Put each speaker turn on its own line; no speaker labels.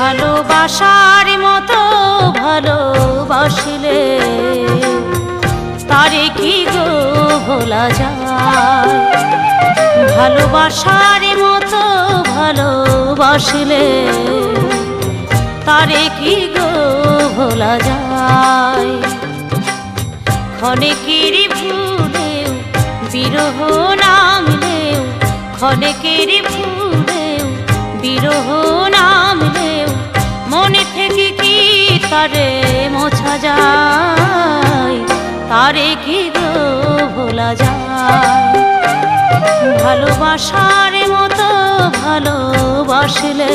ভালোবাসার মতো ভালোবাসলে তারে কি গো ভোলা যায়। ভালোবাসার মতো ভালোবাসলে তারে কি গো ভোলা যায়। ক্ষণেকের ভুলেও বিরহ নামলেও, ক্ষণেকের ভুলেও বিরহ নামলেও মনে থেকে কি তারে মোছা যায়। তারে কি গো ভোলা যায়। ভালোবাসার মতো ভালোবাসলে